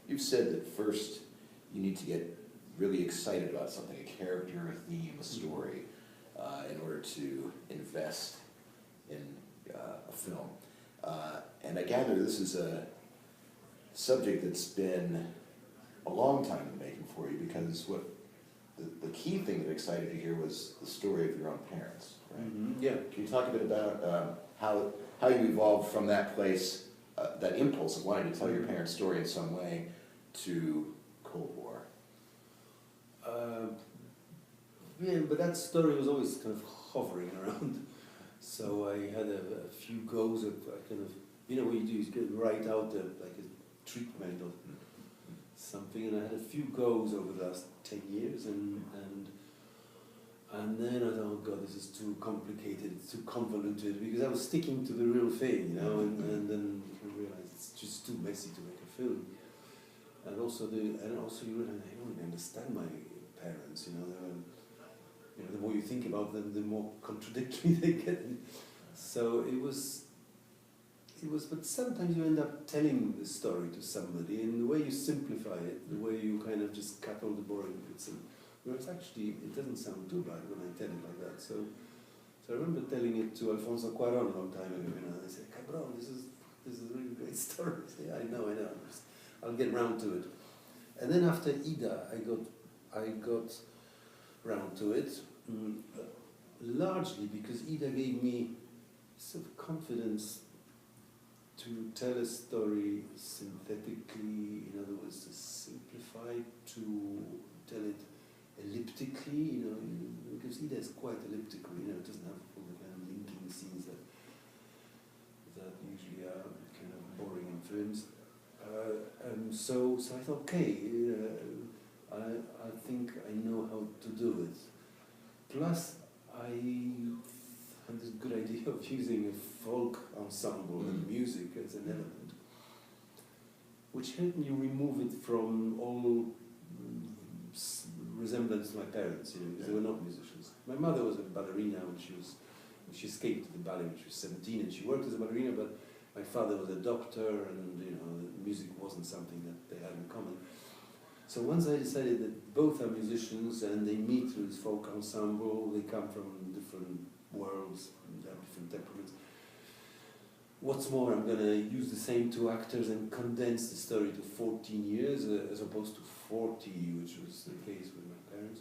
You've said that first you need to get really excited about something, a character, a theme, a story, in order to invest in a film. And I gather this is a subject that's been a long time in the making for you, because what the key thing that excited you here was the story of your own parents, right? Mm-hmm. Yeah. Can you talk a bit about how you evolved from that place, that impulse of wanting to tell your parents' story in some way, to Cold War? Yeah, but that story was always kind of hovering around. So I had a few goes at kind of, what you do is write out like a treatment or something, and I had a few goes over the last 10 years, and then I thought, oh God, this is too complicated, it's too convoluted, because I was sticking to the real thing, and then I realized it's just too messy to make a film. And also you realize I don't really understand my parents, the more you think about them, the more contradictory they get. So it was, but sometimes you end up telling the story to somebody, and the way you simplify it, the way you kind of just cut all the boring bits, whereas actually it doesn't sound too bad when I tell it like that. So I remember telling it to Alfonso Cuarón a long time ago, and I said, Cabron, this is a really great story. I said, yeah, I know, I'll get round to it. And then after Ida, I got round to it, largely because Ida gave me sort of confidence to tell a story synthetically, in other words, to simplify, to tell it elliptically, because Ida is quite elliptical, it doesn't have all the kind of linking scenes that usually are kind of boring in films. So I thought, okay, I think I know how to do it. Plus, I had this good idea of using a folk ensemble and music as an element, which helped me remove it from all resemblance to my parents, because they were not musicians. My mother was a ballerina when she escaped the ballet when she was 17, and she worked as a ballerina, but my father was a doctor, and music wasn't something that they had in common. So once I decided that both are musicians and they meet through this folk ensemble, they come from different worlds, they have different temperaments. What's more, I'm going to use the same two actors and condense the story to 14 years as opposed to 40, which was the case with my parents.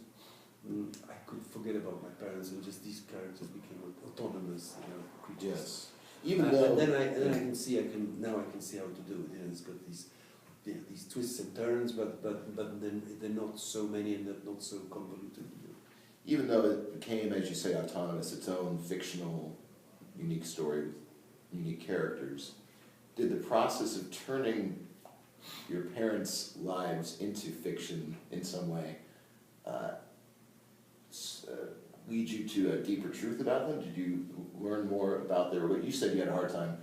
I could forget about my parents, and just these characters became autonomous creatures. Yes. Even though, and then I can see how to do it. It's got these twists and turns, but then they're not so many and not so convoluted. Even though it became, as you say, autonomous, its own fictional, unique story with unique characters, did the process of turning your parents' lives into fiction in some way lead you to a deeper truth about them? Did you learn more about their relationship? You said you had a hard time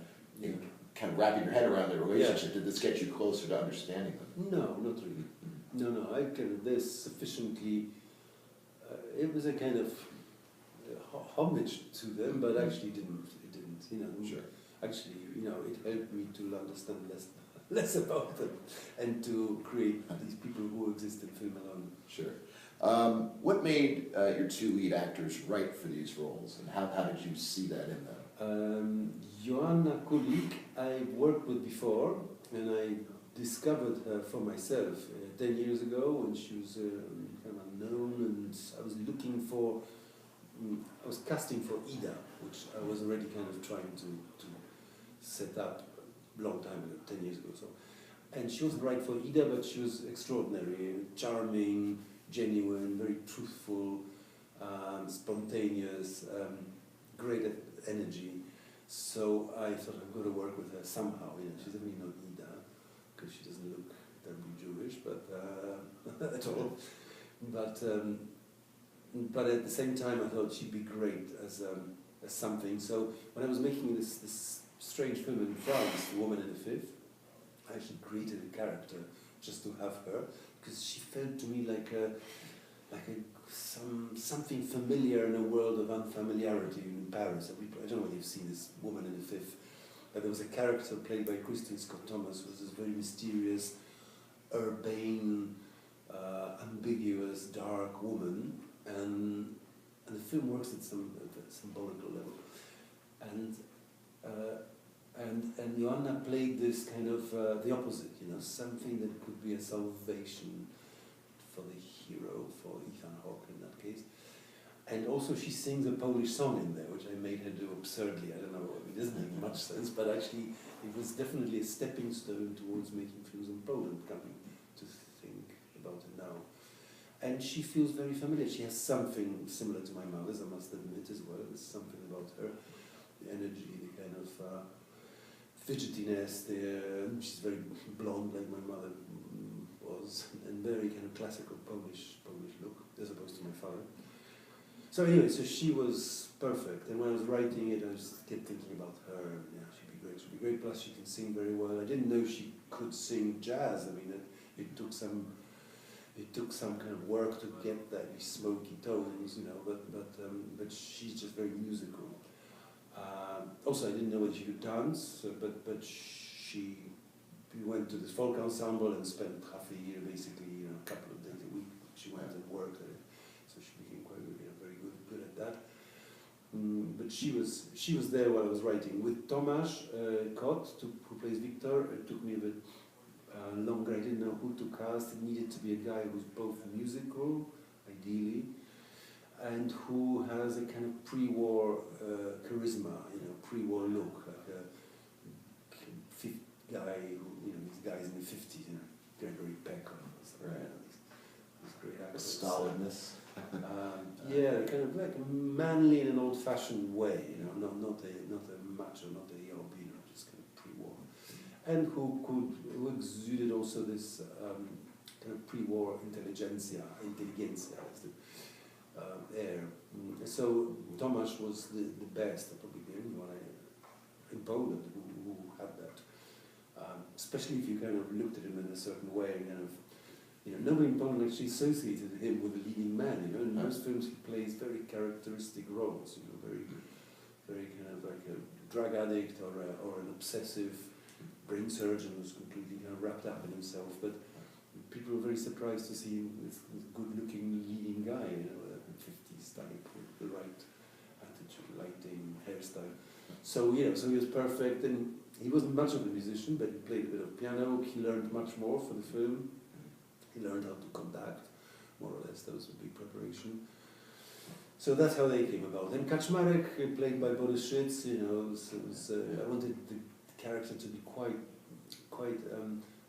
kind of wrapping your head around their relationship. Yeah. Did this get you closer to understanding them? No, not really. No. There's sufficiently. It was a kind of homage to them, but actually it didn't. Sure. Actually, it helped me to understand less about them and to create these people who exist in film alone. Sure. What made your two lead actors right for these roles, and how did you see that in them? Joanna Kulik, I worked with before, and I discovered her for myself 10 years ago when she was kind of unknown, and I was casting for Ida, which I was already kind of trying to set up a long time ago, 10 years ago. So, and she was right for Ida, but she was extraordinary, charming, genuine, very truthful, spontaneous, great energy. So I thought I'm going to work with her somehow. She's definitely not Ida, because she doesn't look terribly Jewish, but at all. But at the same time, I thought she'd be great as something. So when I was making this strange film in France, The Woman in the Fifth, I actually created a character just to have her, because she felt to me like something familiar in a world of unfamiliarity in Paris. I don't know whether you've seen this Woman in the Fifth, but there was a character played by Kristen Scott Thomas, who was this very mysterious, urbane, ambiguous, dark woman, and the film works at some symbolical level, and Joanna played this kind of the opposite, something that could be a salvation for the hero, for Ethan Hawke in that case. And also she sings a Polish song in there, which I made her do absurdly. I don't know, it doesn't make much sense, but actually it was definitely a stepping stone towards making films in Poland, coming to think about it now. And she feels very familiar. She has something similar to my mother's, I must admit as well. There's something about her, the energy, the kind of fidgetiness there. She's very blonde like my mother was, and very kind of classical Polish look, as opposed to my father. So anyway, so she was perfect, and when I was writing it, I just kept thinking about her. Yeah, she'd be great. Plus, she can sing very well. I didn't know she could sing jazz. I mean, it took some kind of work to get that smoky tones, but she's just very musical. Also, I didn't know whether she could dance, but we went to this folk ensemble and spent half a year, basically, a couple of days a week. She went and worked at it, so she became quite very good at that. But she was there while I was writing with Tomasz Kot, who plays Victor. It took me a bit longer. I didn't know who to cast. It needed to be a guy who's both musical, ideally, and who has a kind of pre-war charisma, pre-war look, like a fifth guy who, these guys in the 50s, Gregory Peck or something. Right. These great The actors. stolidness. Yeah, kind of like manly in an old-fashioned way, not a macho, not a yob, just kind of pre-war, and who exuded also this kind of pre-war intelligentsia as the air. So Tomasz was the best, probably the only one in Poland who had that. Especially if you kind of looked at him in a certain way, nobody in Poland actually associated him with a leading man. In most films he plays very characteristic roles. Very kind of like a drug addict or an obsessive brain surgeon who's completely kind of wrapped up in himself. But people were very surprised to see this good-looking leading guy, a 50s type with the right attitude, lighting, hairstyle. So so he was perfect, and he wasn't much of a musician, but he played a bit of piano. He learned much more for the film. He learned how to conduct, more or less. That was a big preparation. So that's how they came about. And Kaczmarek, played by Boris Szyc, I wanted the character to be quite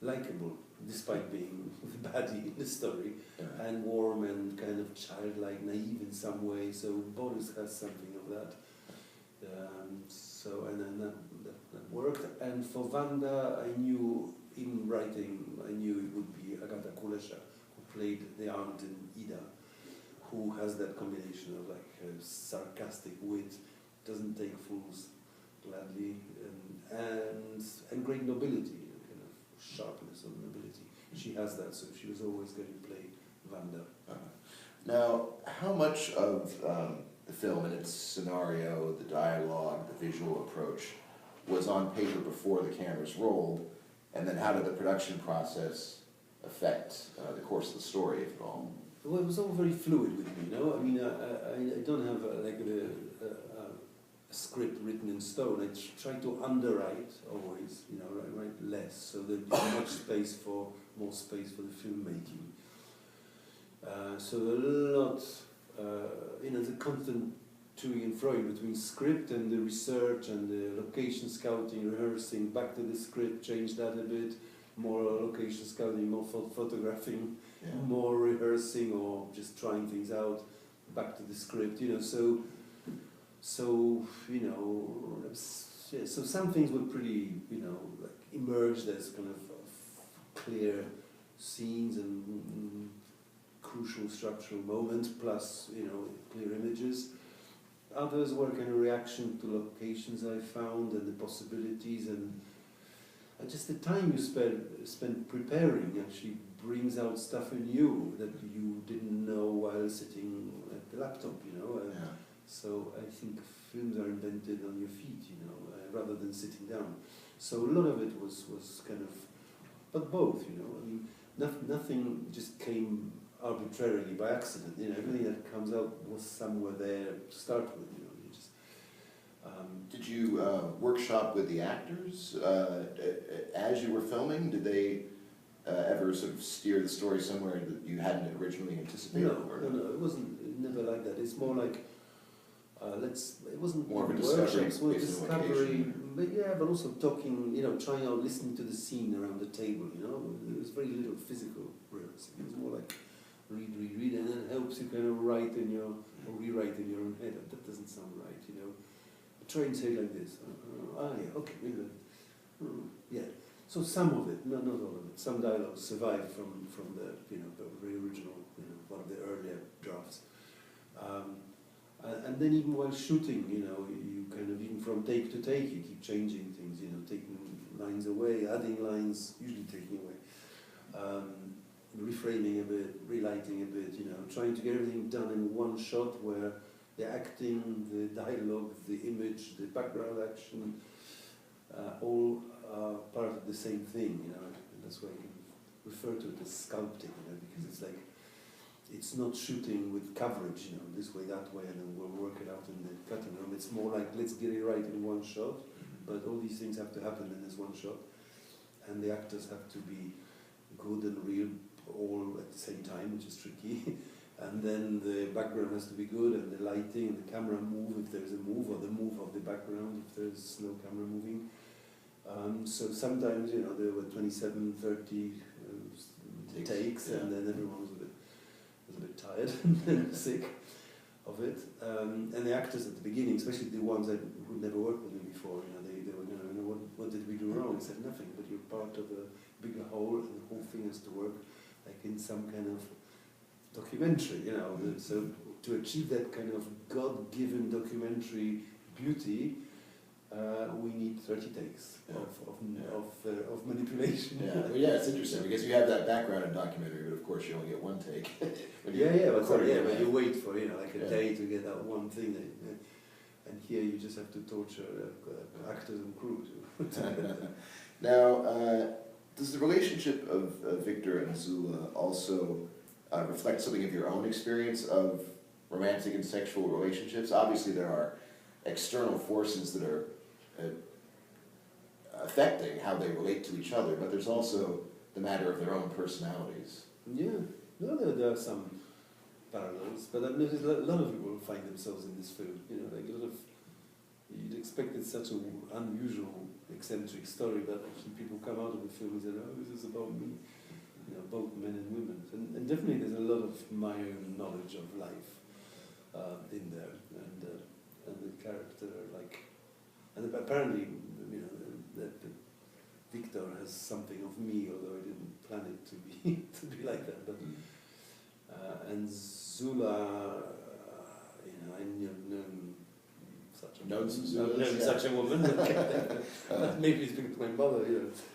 likable, despite being the baddie in the story, and warm and kind of childlike, naive in some way. So Boris has something of that. And then that worked. And for Wanda, I knew in writing, it would be Agata Kulesza, who played the aunt in Ida, who has that combination of sarcastic wit, doesn't take fools gladly, and great nobility, kind of sharpness of nobility. She has that, so she was always going to play Wanda. Now, how much of the film and its scenario, the dialogue, the visual approach was on paper before the cameras rolled, and then how did the production process affect the course of the story, if at all? Well, it was all very fluid with me, I mean, I don't have a script written in stone. I try to underwrite always, write less, so that there's more space for the filmmaking. So a lot, the constant toing and froing between script and the research and the location scouting, rehearsing, back to the script, change that a bit, more location scouting, more photographing, more rehearsing or just trying things out, back to the script, so some things were pretty, emerged as kind of clear scenes and crucial structural moments, plus, clear images. Others were kind of reaction to locations I found and the possibilities, and just the time you spend preparing actually brings out stuff in you that you didn't know while sitting at the laptop, So I think films are invented on your feet, rather than sitting down. So a lot of it was kind of, but both, I mean, nothing just came arbitrarily by accident. You know, everything that comes out was somewhere there to start with. You know, you just. Did you workshop with the actors as you were filming? Did they ever sort of steer the story somewhere that you hadn't originally anticipated? No, it wasn't never like that. It's more like it wasn't more of a discovery, workshops, more discovery, but also talking, you know, trying out, listening to the scene around the table, you know. There was very little physical rehearsing. It was more like read, and then it helps you kind of write in your, or rewrite in your own head. That doesn't sound right, you know. Try and say it like this. Yeah, okay, maybe that. Yeah. So some of it, not all of it. Some dialogues survived from the, you know, the very original, you know, one of the earlier drafts. And then even while shooting, you know, you kind of, even from take to take, you keep changing things, you know, taking lines away, adding lines, usually taking away, reframing a bit, relighting a bit, you know, trying to get everything done in one shot where the acting, the dialogue, the image, the background action, all are part of the same thing, you know, and that's why you can refer to it as sculpting, you know, because it's like, it's not shooting with coverage, you know, this way, that way, and then we'll work it out in the cutting room. It's more like, let's get it right in one shot, but all these things have to happen in this one shot, and the actors have to be good and real all at the same time, which is tricky. And then the background has to be good, and the lighting and the camera move if there's a move, or the move of the background if there's no camera moving. So sometimes, you know, there were 27, 30 takes, and then everyone was a bit tired and sick of it. And the actors at the beginning, especially the ones that who'd never worked with me before, you know, they were, you know, what did we do wrong? I said, nothing, but you're part of a bigger whole, and the whole thing has to work like in some kind of documentary, you know. So to achieve that kind of God-given documentary beauty, we need 30 takes of manipulation. Yeah, it's interesting because you have that background in documentary, but of course you only get one take. But you wait for, you know, like a day to get that one thing. And here you just have to torture actors and crew. Now, does the relationship of Victor and Zula also reflect something of your own experience of romantic and sexual relationships? Obviously there are external forces that are affecting how they relate to each other, but there's also the matter of their own personalities. Yeah, no, there are some parallels, but there's a lot of people find themselves in this film. You know, like a lot of, you'd expect it's such an unusual, eccentric story, but actually people come out of the film and say, oh, this is about me. You know, both men and women, and definitely there's a lot of my own knowledge of life in there, and the character, like, and apparently, you know, that Victor has something of me, although I didn't plan it to be to be like that. But and Zula, you know, I've known such a woman. Maybe it's because of my mother.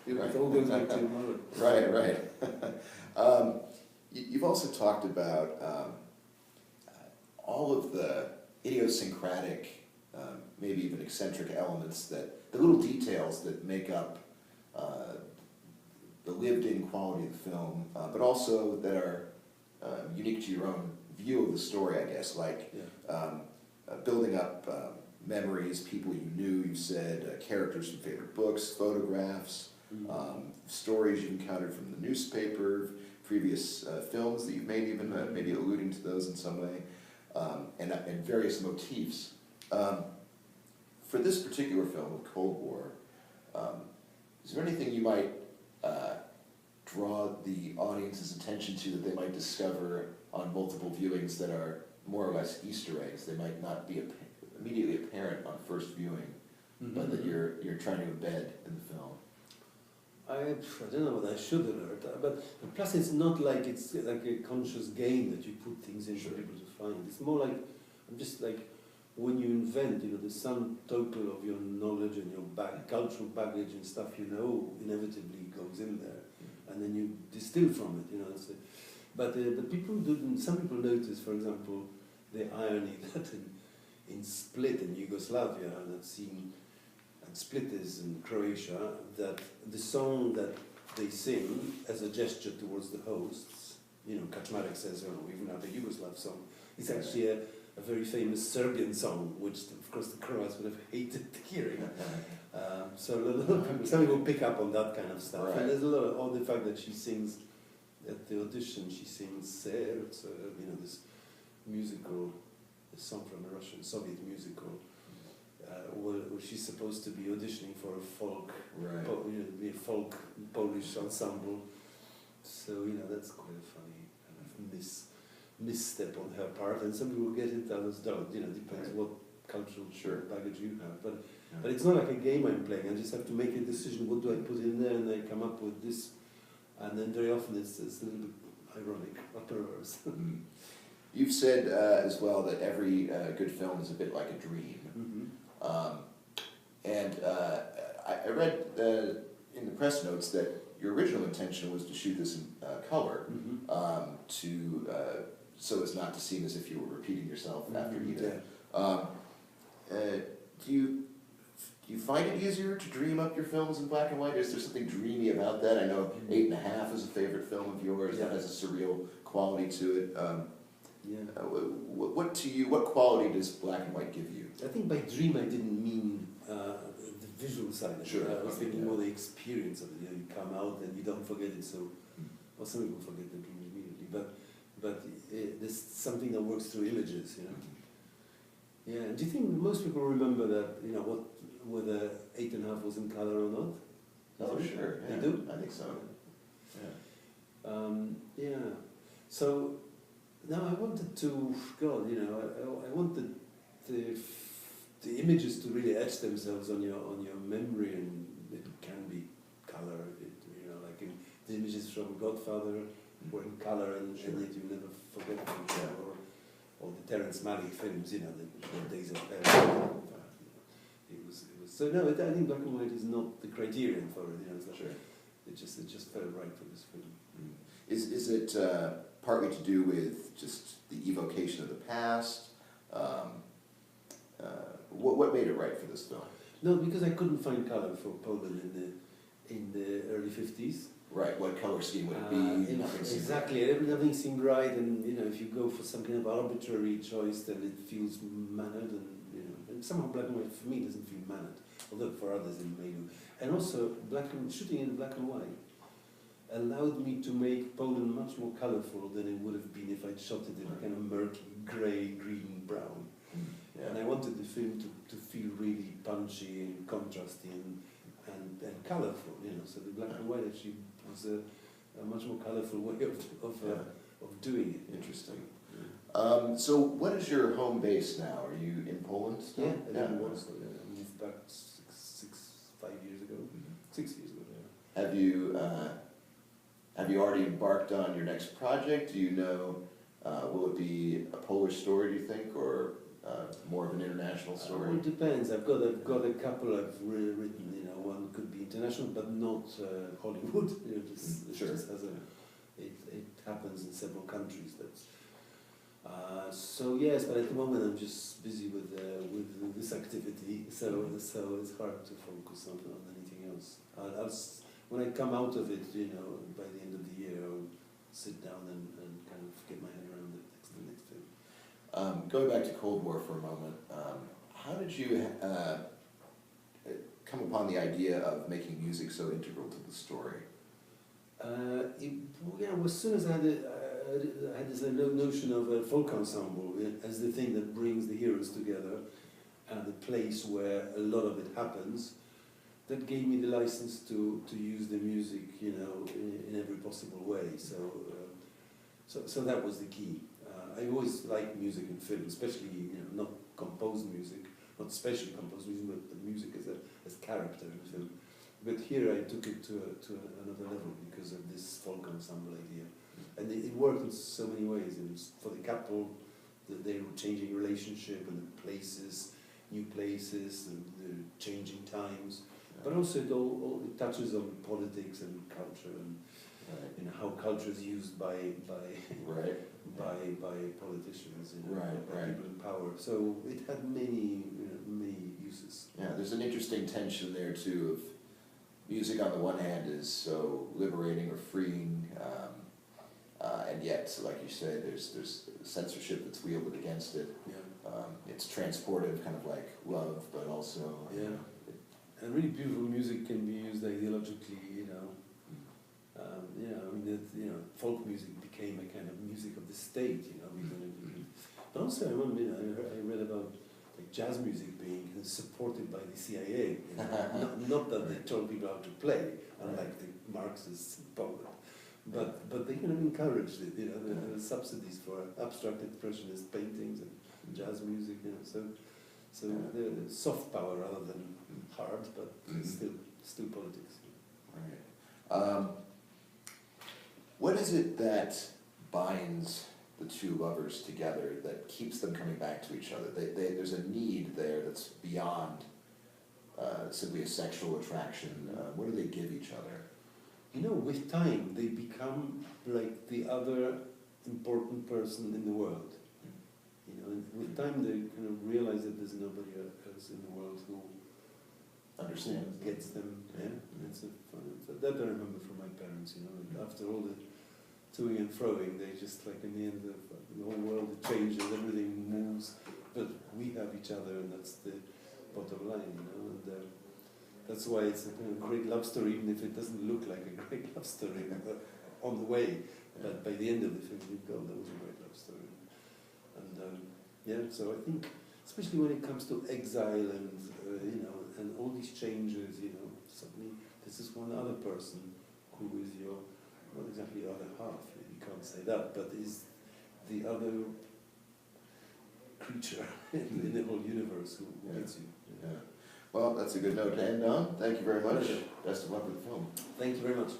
You know, it all goes back to your mother. Right. You've also talked about all of the idiosyncratic, maybe even eccentric elements, that the little details that make up the lived-in quality of the film, but also that are unique to your own view of the story, I guess, like building up memories, people you knew, you said, characters from favorite books, photographs, stories you've encountered from the newspaper, previous films that you've made, even maybe alluding to those in some way, and various motifs. For this particular film, Cold War, is there anything you might draw the audience's attention to that they might discover on multiple viewings that are more or less Easter eggs? They might not be immediately apparent on first viewing, but that you're trying to embed in the film. I don't know what I should alert, but plus it's not like it's like a conscious game that you put things in for people to find. It's more like, I'm just like, when you invent, you know, the sum total of your knowledge and your cultural baggage and stuff, you know, inevitably goes in there, and then you distill from it, you know. But people didn't. Some people notice, for example, the irony that in Split in Yugoslavia, and that scene, and Split is in Croatia, that the song that they sing as a gesture towards the hosts. You know, Kaczmarek says, "Oh, even now the Yugoslav song." It's actually a very famous Serbian song, which of course the Croats would have hated hearing. So a lot of people, some people pick up on that kind of stuff. Right. And there's a lot of all the fact that she sings at the audition. She sings "Serce," you know, this musical, a song from a Russian Soviet musical, where she's supposed to be auditioning for a folk, Right. a folk Polish ensemble. So you know that's quite a funny kind of misstep on her part, and some people get it, others don't. You know, depends Right. what cultural Sure. baggage you have. But Yeah. but it's not like a game I'm playing. I just have to make a decision. What do I put in there, and I come up with this, and then very often it's a little bit ironic or perverse. Mm. You've said as well that every good film is a bit like a dream. Mm-hmm. And I read in the press notes that your original intention was to shoot this in color, Mm-hmm. so as not to seem as if you were repeating yourself after Mhm, either. Do you find it easier to dream up your films in black and white? Is there something dreamy about that? I know 8.5 is a favorite film of yours that Yeah. has a surreal quality to it. Yeah. What quality does black and white give you? I think by dream I didn't mean the visual side of it. Sure. I was thinking Yeah. more the experience of it. You know, you come out and you don't forget it. So, well, some people forget the dream immediately, but there's something that works through images. You know. Yeah. Do you think most people remember that? You know whether 8.5 was in color or not? Oh, sure. They Yeah, do? I think so. Yeah. Yeah. So now I wanted to, God, you know, I wanted the images to really etch themselves on your memory, and it can be color. You know, like in the images from Godfather were in color, and Sure. yet you never forget them. Yeah. Or the Terrence Malick films, you know, the Days of Paris. It was. So no, I think black and white is not the criterion for it. You know, it's like, Sure. it just felt right for this film. Mm. Is it partly to do with just the evocation of the past? What made it right for this film? No, because I couldn't find color for Poland in the early 50s. Right. What color scheme would it be? Nothing seemed Exactly, everything seemed right, and you know, if you go for some kind of arbitrary choice, then it feels mannered, and you know, and somehow black and white for me doesn't feel mannered, although for others it may do. And also, shooting in black and white allowed me to make Poland much more colorful than it would have been if I'd shot it in a kind of murky grey, green, brown. Yeah. And I wanted the film to feel really punchy and contrasty and colourful, you know. So the black and white actually was a much more colourful way of doing it. Interesting. So what is your home base now? Are you in Poland still? Yeah, I live in Warsaw. I moved back 5 years ago. Mhm. 6 years ago. Yeah. Have you already embarked on your next project? Do you know, will it be a Polish story, do you think, or more of an international story? It depends. I've got a couple I've written. You know, one could be international, but not Hollywood. You know, it Sure. just has it happens in several countries. So yes, but at the moment I'm just busy with this activity. So it's hard to focus on anything else. When I come out of it, you know, by the end of the year, I'll sit down and kind of get my head around the next film. Going back to Cold War for a moment, how did you come upon the idea of making music so integral to the story? As soon as I had this notion of a folk ensemble as the thing that brings the heroes together, and the place where a lot of it happens, that gave me the license to use the music, you know, in every possible way. So that was the key. I always like music in film, especially, you know, not composed music, not specially composed music, but the music as character in film. But here I took it to another level because of this folk ensemble idea, and it worked in so many ways. It was for the couple, their changing relationship and the places, new places, and the changing times. But also it touches on politics and culture, and you know, how culture is used by politicians, you know, by people in power. So it had many uses. Yeah, there's an interesting tension there too of music on the one hand is so liberating or freeing, and yet, like you say, there's censorship that's wielded against it. Yeah. It's transportive, kind of like love, but also Yeah. And really beautiful music can be used ideologically, you know. I mean, folk music became a kind of music of the state, you know. But also, I remember, I read about like jazz music being supported by the CIA. You know? not that they told people how to play, unlike the Marxists in Poland, but they kind of encouraged it. You know, there were subsidies for abstract expressionist paintings and jazz music. You know, so they're soft power rather than hard, but still politics. Right. What is it that binds the two lovers together, that keeps them coming back to each other? There's a need there that's beyond simply a sexual attraction. What do they give each other? You know, with time, they become like the other important person in the world. You know, and with time, they kind of realize that there's nobody else in the world who Understands. Gets them. Yeah, it's that I remember from my parents. You know, like after all the toing and froing, they just like in the end, the whole world changes, everything moves, but we have each other, and that's the bottom line. You know, and that's why it's a kind of great love story, even if it doesn't look like a great love story on the way. But by the end of the film, you go, that was a great love story. And so I think, especially when it comes to exile and and all these changes, you know, suddenly this is one other person who is your, not exactly your other half, you can't say that, but is the other creature in the whole universe who gets you. Yeah. Well, that's a good note to end on. Thank you very much. Best of luck with the film. Thank you very much.